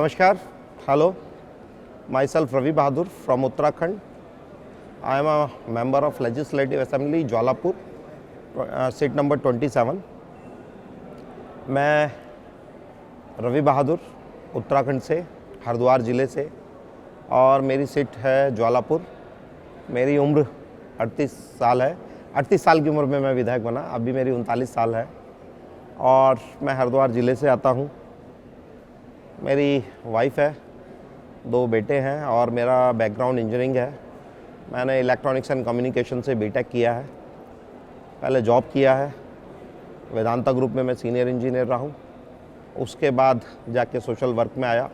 Namaskar. Hello. Myself Ravi Bahadur from Uttarakhand. I am a member of Legislative Assembly Jwalapur, seat number 27. मैं रवि बहादुर उत्तराखंड से, हरिद्वार ज़िले से, और मेरी सीट है ज्वालापुर। मेरी उम्र 38 साल है। 38 साल की उम्र में मैं विधायक बना, अभी मेरी 39 साल है और मैं हरिद्वार ज़िले से आता हूँ। मेरी वाइफ है, 2 बेटे हैं और मेरा बैकग्राउंड इंजीनियरिंग है। मैंने इलेक्ट्रॉनिक्स एंड कम्युनिकेशन से बीटेक किया है। पहले जॉब किया है, वेदांता ग्रुप में मैं सीनियर इंजीनियर रहा हूँ। उसके बाद जाके सोशल वर्क में आया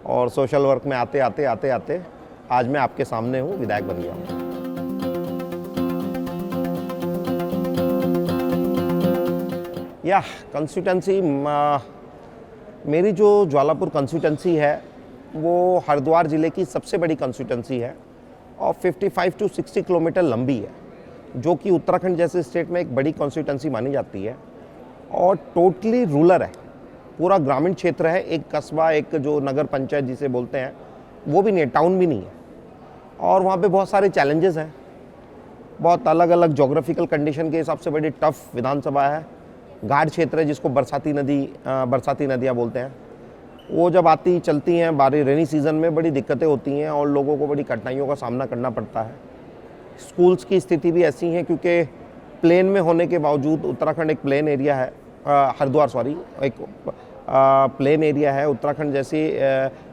और सोशल वर्क में आते आते आज मैं आपके सामने हूँ, विधायक बन गया हूँ। या कंस्टिट्यूंसी, मेरी जो ज्वालापुर कंस्टिट्यूंसी है वो हरिद्वार ज़िले की सबसे बड़ी कंस्टिट्यूंसी है और 55 to 60 किलोमीटर लंबी है, जो कि उत्तराखंड जैसे स्टेट में एक बड़ी कंस्टिट्यूंसी मानी जाती है और टोटली रूरल है। पूरा ग्रामीण क्षेत्र है, एक कस्बा, एक जो नगर पंचायत जिसे बोलते हैं वो भी नहीं है, टाउन भी नहीं है। और वहाँ पे बहुत सारे चैलेंजेस हैं, बहुत अलग अलग जोग्राफिकल कंडीशन के हिसाब से बड़ी टफ विधानसभा है। घाट क्षेत्र है जिसको बरसाती नदियाँ बोलते हैं। वो जब आती चलती हैं बारिश रेनी सीज़न में बड़ी दिक्कतें होती हैं और लोगों को बड़ी कठिनाइयों का सामना करना पड़ता है। स्कूल्स की स्थिति भी ऐसी है क्योंकि प्लेन में होने के बावजूद उत्तराखंड एक प्लेन एरिया है, एक प्लेन एरिया है। उत्तराखंड जैसी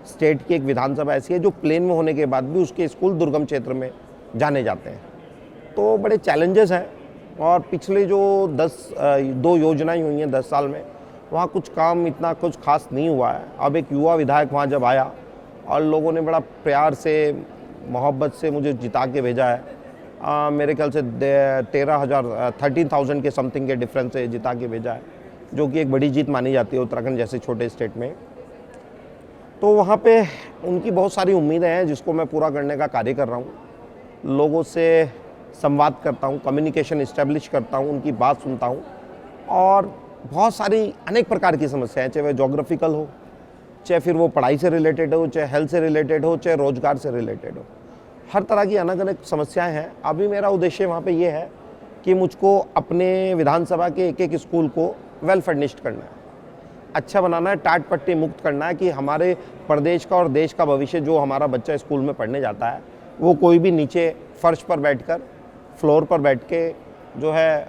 स्टेट की एक विधानसभा ऐसी है जो प्लेन में होने के बाद भी उसके स्कूल दुर्गम क्षेत्र में जाने जाते हैं। तो बड़े चैलेंजेस हैं और पिछले जो 2 योजनाएं हुई हैं 10 साल में, वहाँ कुछ काम इतना कुछ खास नहीं हुआ है। अब एक युवा विधायक वहाँ जब आया और लोगों ने बड़ा प्यार से मोहब्बत से मुझे जिता के भेजा है। मेरे ख्याल से 13,000 के समथिंग के डिफरेंस से जिता के भेजा है, जो कि एक बड़ी जीत मानी जाती है उत्तराखंड जैसे छोटे स्टेट में। तो वहाँ पे उनकी बहुत सारी उम्मीदें हैं जिसको मैं पूरा करने का कार्य कर रहा हूँ। लोगों से संवाद करता हूँ, कम्युनिकेशन इस्टेब्लिश करता हूँ, उनकी बात सुनता हूँ और बहुत सारी अनेक प्रकार की समस्याएं, चाहे वह जोग्राफिकल हो, चाहे फिर वो पढ़ाई से रिलेटेड हो, चाहे हेल्थ से रिलेटेड हो, चाहे रोजगार से रिलेटेड हो, हर तरह की अलग अलग समस्याएं हैं। अभी मेरा उद्देश्य वहाँ पे ये है कि मुझको अपने विधानसभा के एक स्कूल को वेल फर्निश्ड करना है, अच्छा बनाना है, टाट पट्टी मुक्त करना है कि हमारे प्रदेश का और देश का भविष्य जो हमारा बच्चा स्कूल में पढ़ने जाता है वो कोई भी नीचे फर्श पर बैठकर, फ्लोर पर बैठ के जो है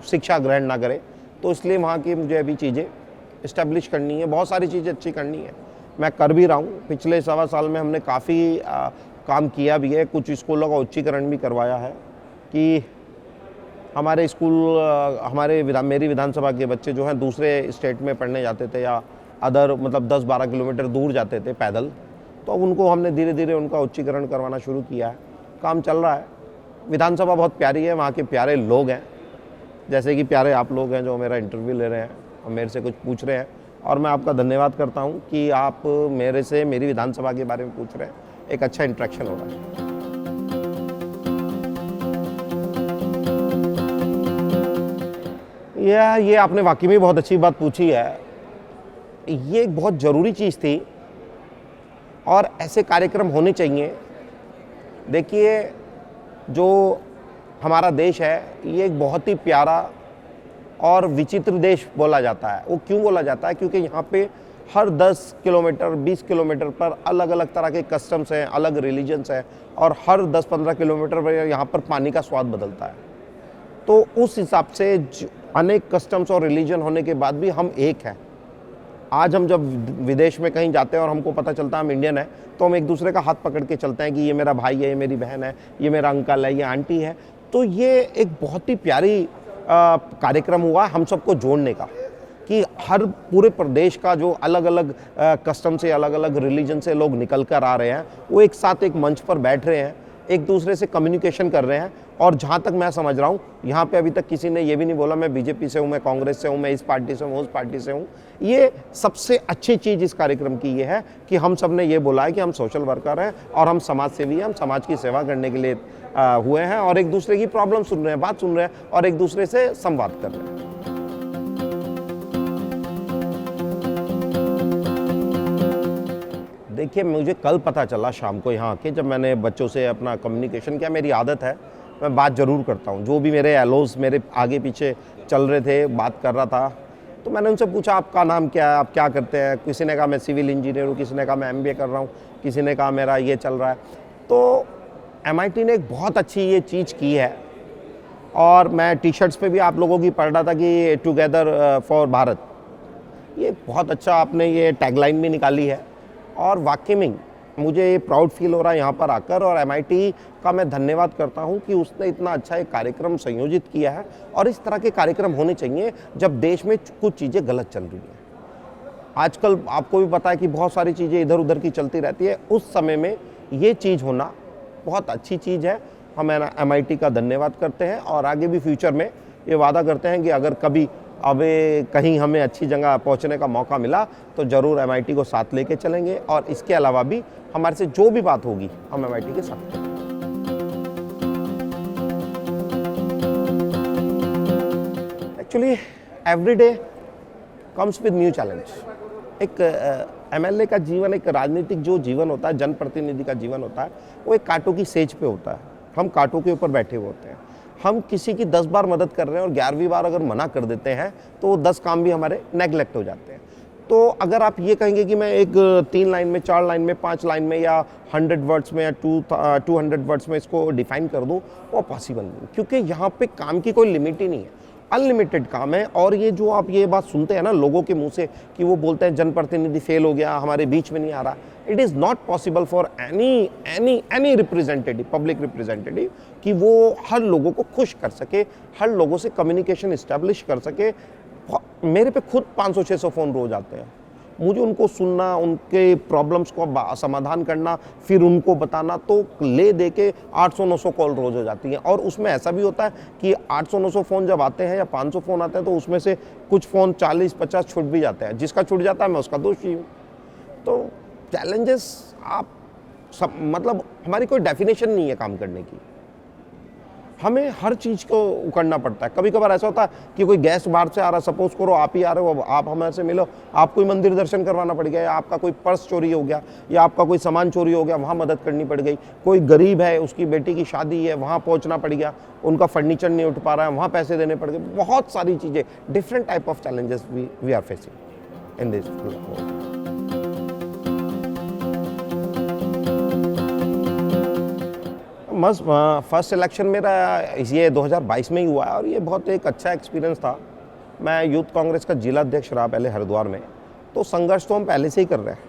शिक्षा ग्रहण ना करे। तो इसलिए वहाँ की मुझे अभी चीज़ें इस्टेब्लिश करनी है, बहुत सारी चीज़ें अच्छी करनी है। मैं कर भी रहा हूँ। पिछले 1.25 साल में हमने काफ़ी काम किया भी है, कुछ स्कूलों का उच्चीकरण भी करवाया है कि हमारे स्कूल मेरी विधानसभा के बच्चे जो हैं दूसरे स्टेट में पढ़ने जाते थे या अदर मतलब 10-12 किलोमीटर दूर जाते थे पैदल, तो उनको हमने धीरे धीरे उनका उच्चीकरण करवाना शुरू किया है। काम चल रहा है। विधानसभा बहुत प्यारी है, वहाँ के प्यारे लोग हैं, जैसे कि प्यारे आप लोग हैं जो मेरा इंटरव्यू ले रहे हैं और मेरे से कुछ पूछ रहे हैं, और मैं आपका धन्यवाद करता हूँ कि आप मेरे से मेरी विधानसभा के बारे में पूछ रहे हैं। एक अच्छा इंटरेक्शन हो रहा है। ये आपने वाकई में बहुत अच्छी बात पूछी है। ये एक बहुत ज़रूरी चीज़ थी और ऐसे कार्यक्रम होने चाहिए। देखिए, जो हमारा देश है ये एक बहुत ही प्यारा और विचित्र देश बोला जाता है। वो क्यों बोला जाता है? क्योंकि यहाँ पे हर 10 किलोमीटर 20 किलोमीटर पर अलग अलग तरह के कस्टम्स हैं, अलग रिलीजन्स हैं और हर 10-15 किलोमीटर पर यहाँ पर पानी का स्वाद बदलता है। तो उस हिसाब से अनेक कस्टम्स और रिलीजन होने के बाद भी हम एक हैं। आज हम जब विदेश में कहीं जाते हैं और हमको पता चलता है हम इंडियन है, तो हम एक दूसरे का हाथ पकड़ के चलते हैं कि ये मेरा भाई है, ये मेरी बहन है, ये मेरा अंकल है, ये आंटी है। तो ये एक बहुत ही प्यारी कार्यक्रम हुआ हम सबको जोड़ने का कि हर पूरे प्रदेश का जो अलग अलग कस्टम से, अलग अलग रिलीजन से लोग निकल कर आ रहे हैं, वो एक साथ एक मंच पर बैठ रहे हैं, एक दूसरे से कम्युनिकेशन कर रहे हैं। और जहाँ तक मैं समझ रहा हूँ, यहाँ पे अभी तक किसी ने ये भी नहीं बोला मैं बीजेपी से हूँ, मैं कांग्रेस से हूँ, मैं इस पार्टी से हूँ, उस पार्टी से हूँ। ये सबसे अच्छी चीज़ इस कार्यक्रम की ये है कि हम सब ने ये बोला है कि हम सोशल वर्कर हैं और हम समाज सेवी हैं, हम समाज की सेवा करने के लिए हुए हैं और एक दूसरे की प्रॉब्लम सुन रहे हैं, बात सुन रहे हैं और एक दूसरे से संवाद कर रहे हैं। देखिए, मुझे कल पता चला शाम को यहाँ आके, जब मैंने बच्चों से अपना कम्युनिकेशन किया। मेरी आदत है, मैं बात ज़रूर करता हूँ। जो भी मेरे एलोज मेरे आगे पीछे चल रहे थे, बात कर रहा था, तो मैंने उनसे पूछा आपका नाम क्या है, आप क्या करते हैं। किसी ने कहा मैं सिविल इंजीनियर हूँ, किसी ने कहा मैं MBA कर रहा हूँ, किसी ने कहा मेरा ये चल रहा है। तो MIT ने एक बहुत अच्छी ये चीज़ की है, और मैं टी-शर्ट्स पे भी आप लोगों की पढ़ रहा था कि टुगेदर फॉर भारत। ये बहुत अच्छा आपने ये टैगलाइन भी निकाली है, और वाकई में मुझे प्राउड फील हो रहा है यहाँ पर आकर। और MIT का मैं धन्यवाद करता हूँ कि उसने इतना अच्छा एक कार्यक्रम संयोजित किया है, और इस तरह के कार्यक्रम होने चाहिए जब देश में कुछ चीज़ें गलत चल रही हैं। आजकल आपको भी पता है कि बहुत सारी चीज़ें इधर उधर की चलती रहती है, उस समय में ये चीज़ होना बहुत अच्छी चीज़ है। हम MIT का धन्यवाद करते हैं, और आगे भी फ्यूचर में ये वादा करते हैं कि अगर कभी अब कहीं हमें अच्छी जगह पहुंचने का मौका मिला तो ज़रूर MIT को साथ लेके चलेंगे, और इसके अलावा भी हमारे से जो भी बात होगी हम MIT के साथ करेंगे। Actually every day comes with new challenge. एक MLA का जीवन, एक राजनीतिक जो जीवन होता है, जनप्रतिनिधि का जीवन होता है, वो एक कांटों की सेज पे होता है। हम कांटों के ऊपर बैठे हुए होते हैं। हम किसी की 10 बार मदद कर रहे हैं और 11वीं बार अगर मना कर देते हैं तो वो 10 काम भी हमारे नेगलेक्ट हो जाते हैं। तो अगर आप ये कहेंगे कि मैं एक 3 लाइन में, 4 लाइन में, 5 लाइन में, या 100 वर्ड्स में, या 200 वर्ड्स में इसको डिफाइन कर दूं, वो पॉसिबल नहीं, क्योंकि यहाँ पे काम की कोई लिमिट ही नहीं है, अनलिमिटेड काम है। और ये जो आप ये बात सुनते हैं ना लोगों के मुंह से कि वो बोलते हैं जनप्रतिनिधि फेल हो गया, हमारे बीच में नहीं आ रहा, it is not possible for any representative, public representative, कि वो हर लोगों को खुश कर सके, हर लोगों से कम्युनिकेशन इस्टेब्लिश कर सके। मेरे पे खुद 500-600 फ़ोन रोज आते हैं, मुझे उनको सुनना, उनके प्रॉब्लम्स को समाधान करना, फिर उनको बताना, तो ले दे के 800-900 कॉल रोज हो जाती हैं। और उसमें ऐसा भी होता है कि 800-900 फ़ोन जब आते हैं या 500 फ़ोन आते हैं, तो उसमें से कुछ फ़ोन 40-50 छूट भी जाते हैं। जिसका छूट जाता है मैं उसका दोषी हूँ। तो चैलेंजेस आप सब, मतलब हमारी कोई डेफिनेशन नहीं है काम करने की, हमें हर चीज़ को करना पड़ता है। कभी कभार ऐसा होता है कि कोई गेस्ट बाहर से आ रहा है, सपोज करो आप ही आ रहे हो, आप हमारे से मिलो, आपको ही मंदिर दर्शन करवाना पड़ गया, या आपका कोई पर्स चोरी हो गया, या आपका कोई सामान चोरी हो गया, वहाँ मदद करनी पड़ गई। कोई गरीब है, उसकी बेटी की शादी है, वहाँ पहुँचना पड़ गया, उनका फर्नीचर नहीं उठ पा रहा है, वहाँ पैसे देने पड़ गए। बहुत सारी चीज़ें, different type of challenges we are facing in this. बस फर्स्ट सिलेक्शन मेरा ये 2022 में ही हुआ है, और ये बहुत एक अच्छा एक्सपीरियंस था। मैं यूथ कांग्रेस का जिला अध्यक्ष रहा पहले हरिद्वार में, तो संघर्ष तो हम पहले से ही कर रहे हैं।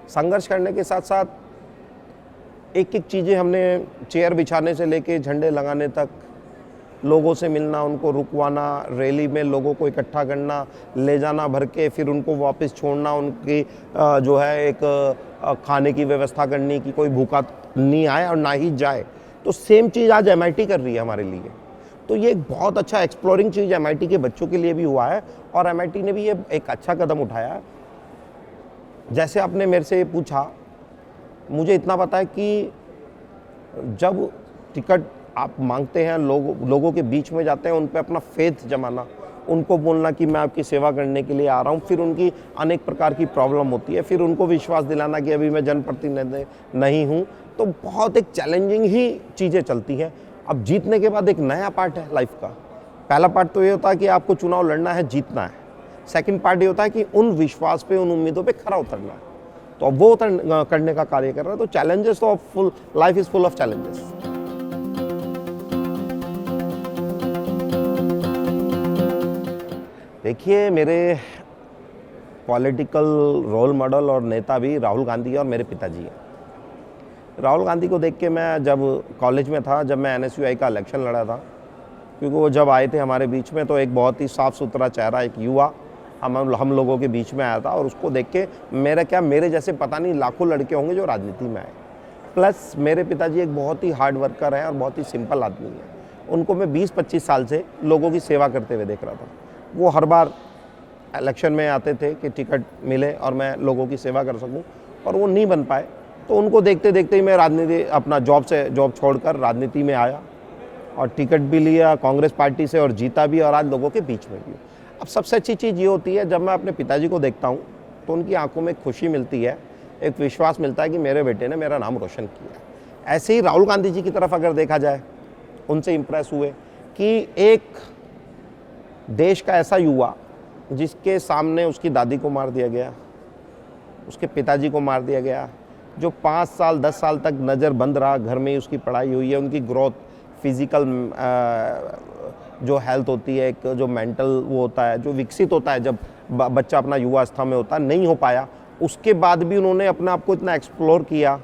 संघर्ष करने के साथ साथ एक एक चीज़ें हमने, चेयर बिछाने से लेके झंडे लगाने तक, लोगों से मिलना, उनको रुकवाना, रैली में लोगों को इकट्ठा करना, ले जाना भर के, फिर उनको वापस छोड़ना, उनकी जो है एक खाने की व्यवस्था करनी कि कोई भूखा नहीं आए और ना ही जाए। तो सेम चीज़ आज MIT कर रही है हमारे लिए। तो ये एक बहुत अच्छा एक्सप्लोरिंग चीज़ MIT के बच्चों के लिए भी हुआ है, और MIT ने भी ये एक अच्छा कदम उठाया है। जैसे आपने मेरे से पूछा, मुझे इतना पता है कि जब टिकट आप मांगते हैं, लोगों के बीच में जाते हैं, उन पे अपना फेथ जमाना, उनको बोलना कि मैं आपकी सेवा करने के लिए आ रहा हूँ, फिर उनकी अनेक प्रकार की प्रॉब्लम होती है, फिर उनको विश्वास दिलाना कि अभी मैं जनप्रतिनिधि नहीं हूँ, तो बहुत एक चैलेंजिंग ही चीज़ें चलती हैं। अब जीतने के बाद एक नया पार्ट है लाइफ का। पहला पार्ट तो ये होता है कि आपको चुनाव लड़ना है, जीतना है। सेकंड पार्ट ये होता है कि उन विश्वास पे, उन उम्मीदों पे खरा उतरना है। तो अब वो करने का कार्य कर रहा है। तो चैलेंजेस तो full, life is full of challenges. देखिए, मेरे पॉलिटिकल रोल मॉडल और नेता भी राहुल गांधी और मेरे पिताजी हैं। राहुल गांधी को देख के मैं जब कॉलेज में था, जब मैं NSUI का इलेक्शन लड़ा था, क्योंकि वो जब आए थे हमारे बीच में, तो एक बहुत ही साफ़ सुथरा चेहरा, एक युवा हम लोगों के बीच में आया था, और उसको देख के मेरे जैसे पता नहीं लाखों लड़के होंगे जो राजनीति में आए। प्लस मेरे पिताजी एक बहुत ही हार्ड वर्कर हैं और बहुत ही सिंपल आदमी हैं। उनको मैं 20-25 साल से लोगों की सेवा करते हुए देख रहा था। वो हर बार इलेक्शन में आते थे कि टिकट मिले और मैं लोगों की सेवा कर सकूं, और वो नहीं बन पाए। तो उनको देखते देखते ही मैं राजनीति, अपना जॉब छोड़कर राजनीति में आया, और टिकट भी लिया कांग्रेस पार्टी से, और जीता भी, और आज लोगों के बीच में भी। अब सबसे अच्छी चीज़ ये होती है, जब मैं अपने पिताजी को देखता हूँ तो उनकी आंखों में खुशी मिलती है एक विश्वास मिलता है कि मेरे बेटे ने मेरा नाम रोशन किया। ऐसे ही राहुल गांधी जी की तरफ अगर देखा जाए, उनसे इम्प्रेस हुए कि एक देश का ऐसा युवा जिसके सामने उसकी दादी को मार दिया गया, उसके पिताजी को मार दिया गया, जो 5 साल 10 साल तक नज़र बंद रहा, घर में ही उसकी पढ़ाई हुई है, उनकी ग्रोथ, फिजिकल जो हेल्थ होती है, एक जो मेंटल वो होता है, जो विकसित होता है जब बच्चा अपना युवा अवस्था में होता है, नहीं हो पाया। उसके बाद भी उन्होंने अपने आप को इतना एक्सप्लोर किया,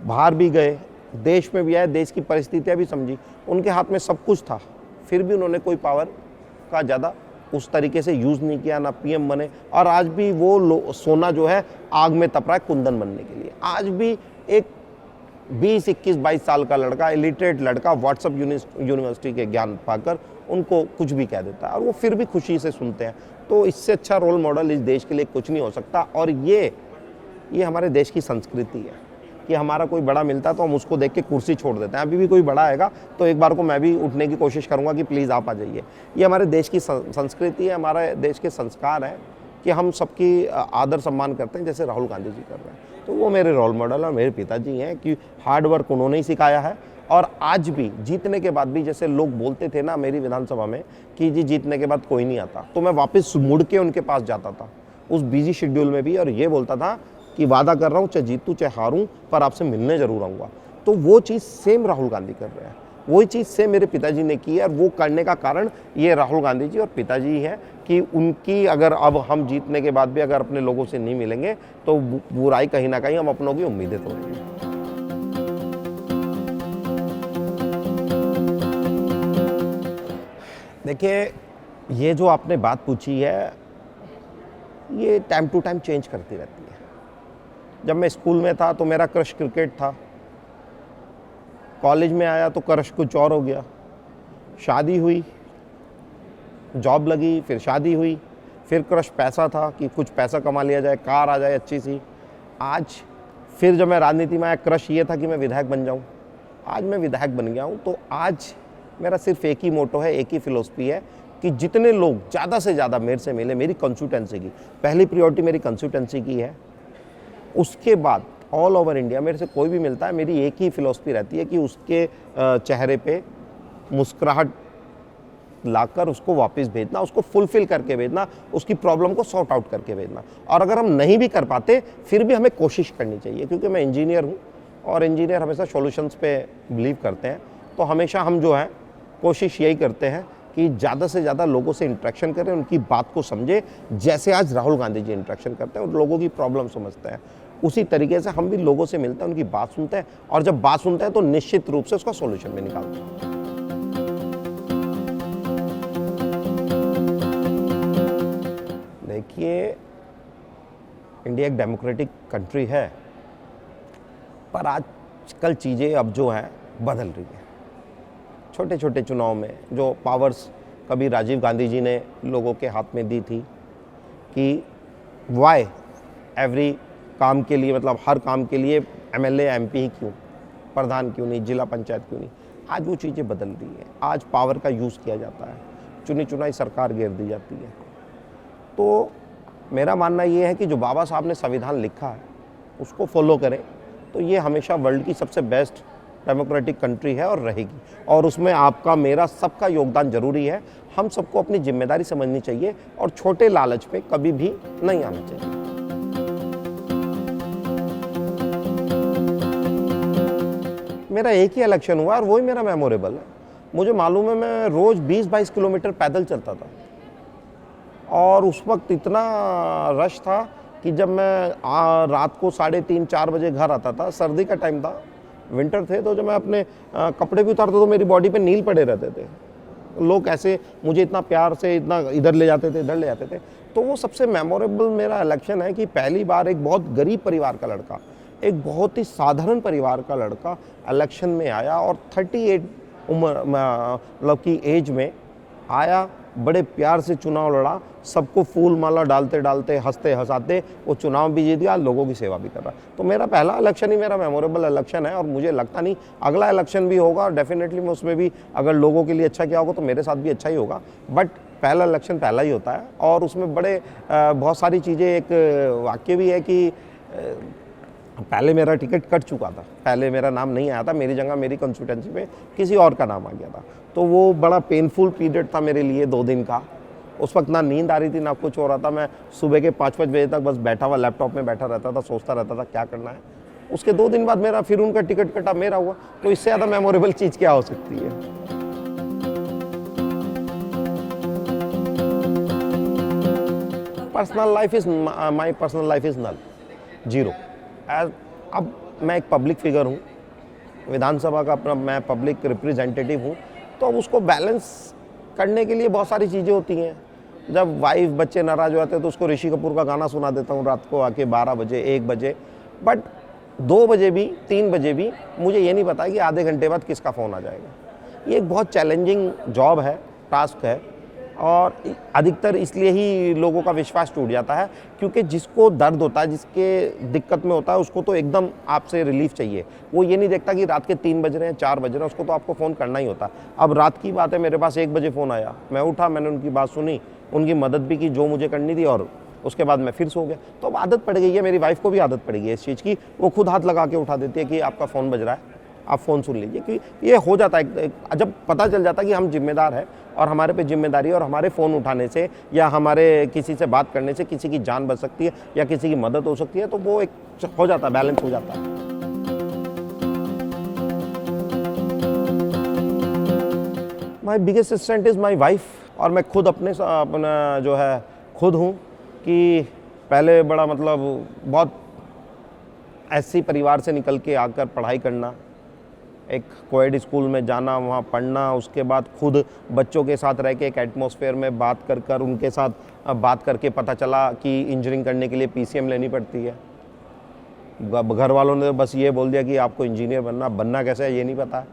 बाहर भी गए, देश में भी आए, देश की परिस्थितियाँ भी समझी, उनके हाथ में सब कुछ था, फिर भी उन्होंने कोई पावर का ज़्यादा उस तरीके से यूज़ नहीं किया, ना पीएम बने। और आज भी वो सोना जो है आग में तप रहा है कुंदन बनने के लिए। आज भी एक 20, 21, 22 साल का लड़का, इलिटरेट लड़का, व्हाट्सएप यूनिवर्सिटी के ज्ञान पाकर उनको कुछ भी कह देता है और वो फिर भी खुशी से सुनते हैं। तो इससे अच्छा रोल मॉडल इस देश के लिए कुछ नहीं हो सकता। और ये हमारे देश की संस्कृति है कि हमारा कोई बड़ा मिलता है तो हम उसको देख के कुर्सी छोड़ देते हैं। अभी भी कोई बड़ा आएगा तो एक बार को मैं भी उठने की कोशिश करूंगा कि प्लीज़ आप आ जाइए। ये हमारे देश की संस्कृति है, हमारे देश के संस्कार हैं कि हम सबकी आदर सम्मान करते हैं, जैसे राहुल गांधी जी कर रहे हैं। तो वो मेरे रोल मॉडल और मेरे पिताजी हैं कि हार्ड वर्क उन्होंने ही सिखाया है। और आज भी जीतने के बाद भी, जैसे लोग बोलते थे ना मेरी विधानसभा में कि जी जीतने के बाद कोई नहीं आता, तो मैं वापस मुड़ के उनके पास जाता था उस बिजी शेड्यूल में भी, और ये बोलता था कि वादा कर रहा हूँ चाहे जीतूँ चाहे हारूँ पर आपसे मिलने ज़रूर आऊँगा। तो वो चीज़ सेम राहुल गांधी कर रहे हैं, वही चीज़ सेम मेरे पिताजी ने की है। और वो करने का कारण ये राहुल गांधी जी और पिताजी ही है कि उनकी, अगर अब हम जीतने के बाद भी अगर अपने लोगों से नहीं मिलेंगे तो बुराई कहीं ना कहीं हम अपनों की उम्मीदें तोड़ेंगे। देखिए, ये जो आपने बात पूछी है ये टाइम टू टाइम चेंज करती रहती है। जब मैं स्कूल में था तो मेरा क्रश क्रिकेट था, कॉलेज में आया तो क्रश कुछ और हो गया, शादी हुई, जॉब लगी, फिर शादी हुई, फिर क्रश पैसा था कि कुछ पैसा कमा लिया जाए, कार आ जाए अच्छी सी। आज फिर जब मैं राजनीति में आया, क्रश ये था कि मैं विधायक बन जाऊं। आज मैं विधायक बन गया हूं। तो आज मेरा सिर्फ एक ही मोटो है, एक ही फिलॉसफी है कि जितने लोग ज़्यादा से ज़्यादा मेरे से मिले, मेरी कंस्टिट्यूएंसी की पहली प्रायोरिटी मेरी कंस्टिट्यूएंसी की है। उसके बाद ऑल ओवर इंडिया मेरे से कोई भी मिलता है, मेरी एक ही फिलॉसफी रहती है कि उसके चेहरे पे मुस्कुराहट लाकर उसको वापस भेजना, उसको फुलफिल करके भेजना, उसकी प्रॉब्लम को सॉर्ट आउट करके भेजना। और अगर हम नहीं भी कर पाते फिर भी हमें कोशिश करनी चाहिए, क्योंकि मैं इंजीनियर हूँ और इंजीनियर हमेशा सॉल्यूशंस पे बिलीव करते हैं। तो हमेशा हम जो है कोशिश यही करते हैं कि ज़्यादा से ज़्यादा लोगों से इंटरेक्शन करें, उनकी बात को समझे, जैसे आज राहुल गांधी जी इंटरेक्शन करते हैं और लोगों की प्रॉब्लम समझते हैं। उसी तरीके से हम भी लोगों से मिलते हैं, उनकी बात सुनते हैं, और जब बात सुनते हैं तो निश्चित रूप से उसका सॉल्यूशन भी निकालते हैं। देखिए, इंडिया एक डेमोक्रेटिक कंट्री है, पर आजकल चीज़ें अब जो है बदल रही है। छोटे छोटे चुनाव में जो पावर्स कभी राजीव गांधी जी ने लोगों के हाथ में दी थी कि वाई एवरी काम के लिए, मतलब हर काम के लिए एमएलए एमपी ही क्यों, प्रधान क्यों नहीं, जिला पंचायत क्यों नहीं, आज वो चीज़ें बदल रही हैं। आज पावर का यूज़ किया जाता है, चुनी चुनाई सरकार घेर दी जाती है। तो मेरा मानना ये है कि जो बाबा साहब ने संविधान लिखा है उसको फॉलो करें, तो ये हमेशा वर्ल्ड की सबसे बेस्ट डेमोक्रेटिक कंट्री है और रहेगी। और उसमें आपका, मेरा, सबका योगदान जरूरी है। हम सबको अपनी जिम्मेदारी समझनी चाहिए और छोटे लालच पे कभी भी नहीं आना चाहिए। मेरा एक ही इलेक्शन हुआ और वही मेरा मेमोरेबल है। मुझे मालूम है, मैं रोज़ 20-22 किलोमीटर पैदल चलता था और उस वक्त इतना रश था कि जब मैं रात को 3:30-4 बजे घर आता था, सर्दी का टाइम था, विंटर थे, तो जब मैं अपने कपड़े भी उतारता तो मेरी बॉडी पे नील पड़े रहते थे। लोग ऐसे मुझे इतना प्यार से इतना इधर ले जाते थे, इधर ले जाते थे। तो वो सबसे मेमोरेबल मेरा इलेक्शन है कि पहली बार एक बहुत गरीब परिवार का लड़का, एक बहुत ही साधारण परिवार का लड़का इलेक्शन में आया और 38 उम्र मतलब की एज में आया, बड़े प्यार से चुनाव लड़ा, सबको फूल माला डालते डालते, हंसते हंसाते वो चुनाव भी जीत गया, लोगों की सेवा भी कर रहा। तो मेरा पहला इलेक्शन ही मेरा मेमोरेबल इलेक्शन है और मुझे लगता नहीं अगला इलेक्शन भी होगा, और डेफिनेटली मैं उसमें भी अगर लोगों के लिए अच्छा किया होगा तो मेरे साथ भी अच्छा ही होगा। बट पहला इलेक्शन पहला ही होता है और उसमें बड़े बहुत सारी चीज़ें, एक वाक्य भी है कि पहले मेरा टिकट कट चुका था, पहले मेरा नाम नहीं आया था, मेरी जगह मेरी कंस्टिट्यूंसी में किसी और का नाम आ गया था। तो वो बड़ा पेनफुल पीरियड था मेरे लिए 2 दिन का। उस वक्त ना नींद आ रही थी ना कुछ हो रहा था। मैं सुबह के 5-5 बजे तक बस बैठा हुआ लैपटॉप में बैठा रहता था, सोचता रहता था क्या करना है। उसके 2 दिन बाद मेरा फिर उनका टिकट कटा, मेरा हुआ। तो इससे ज़्यादा मेमोरेबल चीज़ क्या हो सकती है। Personal life is my personal life is null, zero. अब मैं एक पब्लिक फिगर हूँ, विधानसभा का अपना मैं पब्लिक रिप्रेजेंटेटिव हूँ, तो अब उसको बैलेंस करने के लिए बहुत सारी चीज़ें होती हैं। जब वाइफ बच्चे नाराज़ हो जाते हैं तो उसको ऋषि कपूर का गाना सुना देता हूँ रात को आके 12 बजे 1 बजे। बट 2 बजे भी 3 बजे भी मुझे ये नहीं पता कि आधे घंटे बाद किसका फ़ोन आ जाएगा। ये एक बहुत चैलेंजिंग जॉब है, टास्क है, और अधिकतर इसलिए ही लोगों का विश्वास टूट जाता है क्योंकि जिसको दर्द होता है, जिसके दिक्कत में होता है, उसको तो एकदम आपसे रिलीफ चाहिए। वो ये नहीं देखता कि रात के 3 बज रहे हैं 4 बज रहे हैं, उसको तो आपको फ़ोन करना ही होता। अब रात की बात है, मेरे पास 1 बजे फ़ोन आया, मैं उठा, मैंने उनकी बात सुनी, उनकी मदद भी की जो मुझे करनी थी, और उसके बाद मैं फिर सो गया। तो अब आदत पड़ गई है, मेरी वाइफ को भी आदत पड़ गई है इस चीज़ की। वो खुद हाथ लगा के उठा देती है कि आपका फ़ोन बज रहा है, आप फ़ोन सुन लीजिए। कि ये हो जाता है, जब पता चल जाता है कि हम जिम्मेदार हैं और हमारे पे जिम्मेदारी है, और हमारे फ़ोन उठाने से या हमारे किसी से बात करने से किसी की जान बच सकती है या किसी की मदद हो सकती है, तो वो एक हो जाता है, बैलेंस हो जाता है। My biggest strength is my wife. और मैं खुद अपना जो है खुद हूँ कि पहले बड़ा मतलब बहुत ऐसी परिवार से निकल के आकर पढ़ाई करना, एक कोएड स्कूल में जाना, वहाँ पढ़ना, उसके बाद खुद बच्चों के साथ रह के एक एटमॉस्फेयर में बात कर उनके साथ बात करके पता चला कि इंजीनियरिंग करने के लिए PCM लेनी पड़ती है। घर वालों ने बस ये बोल दिया कि आपको इंजीनियर बनना कैसे है ये नहीं पता।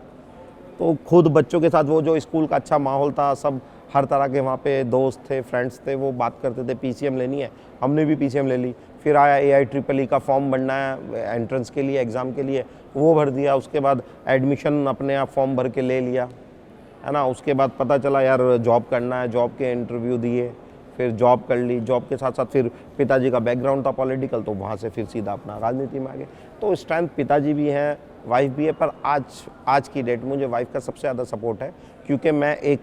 तो खुद बच्चों के साथ वो जो स्कूल का अच्छा माहौल था, सब हर तरह के वहाँ पे दोस्त थे, फ्रेंड्स थे, वो बात करते थे PCM लेनी है, हमने भी PCM ले ली। फिर आया AIEEE का फॉर्म भरना है एंट्रेंस के लिए, एग्ज़ाम के लिए, वो भर दिया। उसके बाद एडमिशन अपने आप फॉर्म भर के ले लिया, है ना। उसके बाद पता चला यार जॉब करना है, जॉब के इंटरव्यू दिए, फिर जॉब कर ली। जॉब के साथ साथ फिर पिताजी का बैकग्राउंड था पॉलिटिकल, तो वहाँ से फिर सीधा अपना राजनीति में आ गए। तो स्ट्रेंथ पिताजी भी हैं, वाइफ भी है, पर आज की डेट मुझे वाइफ का सबसे ज़्यादा सपोर्ट है, क्योंकि मैं एक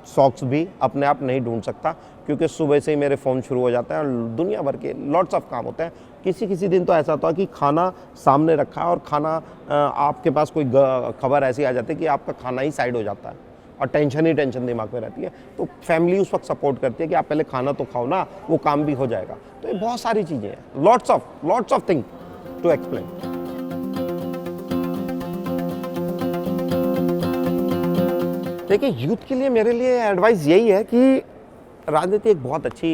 सॉक्स भी अपने आप नहीं ढूंढ सकता, क्योंकि सुबह से ही मेरे फ़ोन शुरू हो जाते हैं और दुनिया भर के लॉट्स ऑफ काम होते हैं। किसी दिन तो ऐसा होता है कि खाना सामने रखा है और खाना आपके पास कोई खबर ऐसी आ जाती है कि आपका खाना ही साइड हो जाता है और टेंशन ही टेंशन दिमाग में रहती है। तो फैमिली उस वक्त सपोर्ट करती है कि आप पहले खाना तो खाओ ना, वो काम भी हो जाएगा। तो ये बहुत सारी चीज़ें हैं, lots of thing to explain. देखिए, यूथ के लिए मेरे लिए एडवाइस यही है कि राजनीति एक बहुत अच्छी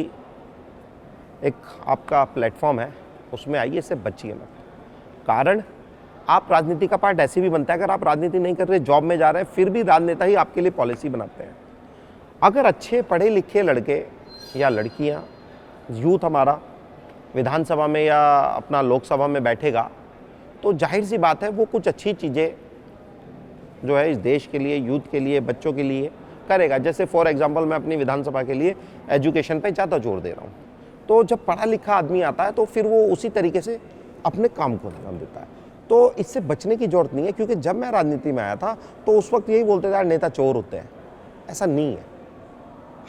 एक आपका प्लेटफॉर्म है, उसमें आइए, इससे बचिए मत। कारण आप राजनीति का पार्ट ऐसे भी बनता है, अगर आप राजनीति नहीं कर रहे, जॉब में जा रहे हैं, फिर भी राजनेता ही आपके लिए पॉलिसी बनाते हैं। अगर अच्छे पढ़े लिखे लड़के या लड़कियां, यूथ हमारा विधानसभा में या अपना लोकसभा में बैठेगा, तो जाहिर सी बात है वो कुछ अच्छी चीज़ें जो है इस देश के लिए, यूथ के लिए, बच्चों के लिए करेगा। जैसे फॉर एग्जांपल मैं अपनी विधानसभा के लिए एजुकेशन पे ज़्यादा जोर दे रहा हूँ। तो जब पढ़ा लिखा आदमी आता है तो फिर वो उसी तरीके से अपने काम को ध्यान देता है। तो इससे बचने की जरूरत नहीं है, क्योंकि जब मैं राजनीति में आया था तो उस वक्त यही बोलते थे यार नेता चोर होते हैं। ऐसा नहीं है,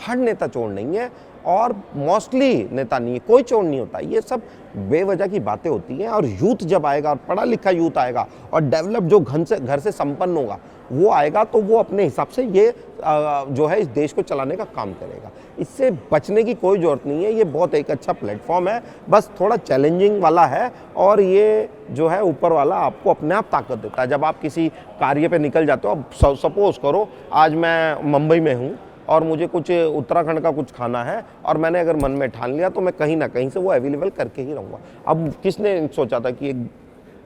हर नेता चोर नहीं है और मोस्टली नेता नहीं है, कोई चोर नहीं होता। ये सब बेवजह की बातें होती हैं। और यूथ जब आएगा और पढ़ा लिखा यूथ आएगा और डेवलप जो घर से संपन्न होगा वो आएगा, तो वो अपने हिसाब से ये जो है इस देश को चलाने का काम करेगा। इससे बचने की कोई ज़रूरत नहीं है। ये बहुत एक अच्छा प्लेटफॉर्म है, बस थोड़ा चैलेंजिंग वाला है। और ये जो है ऊपर वाला आपको अपने आप ताकत देता है। जब आप किसी कार्य पे निकल जाते हो, अब सपोज करो आज मैं मुंबई में हूँ और मुझे कुछ उत्तराखंड का कुछ खाना है और मैंने अगर मन में ठान लिया तो मैं कहीं ना कहीं से वो अवेलेबल करके ही रहूँगा। अब किसने सोचा था कि एक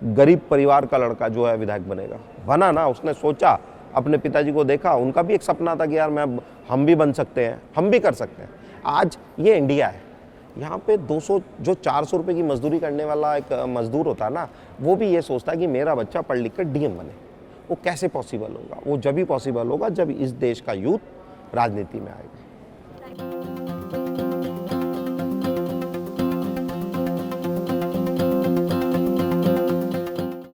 गरीब परिवार का लड़का जो है विधायक बनेगा? बना ना, उसने सोचा, अपने पिताजी को देखा, उनका भी एक सपना था कि यार हम भी बन सकते हैं, हम भी कर सकते हैं। आज ये इंडिया है, यहाँ पे 200 जो 400 रुपये की मजदूरी करने वाला एक मजदूर होता है ना, वो भी ये सोचता है कि मेरा बच्चा पढ़ लिख कर DM बने। वो कैसे पॉसिबल होगा? वो जब भी पॉसिबल होगा जब इस देश का यूथ राजनीति में आएगा।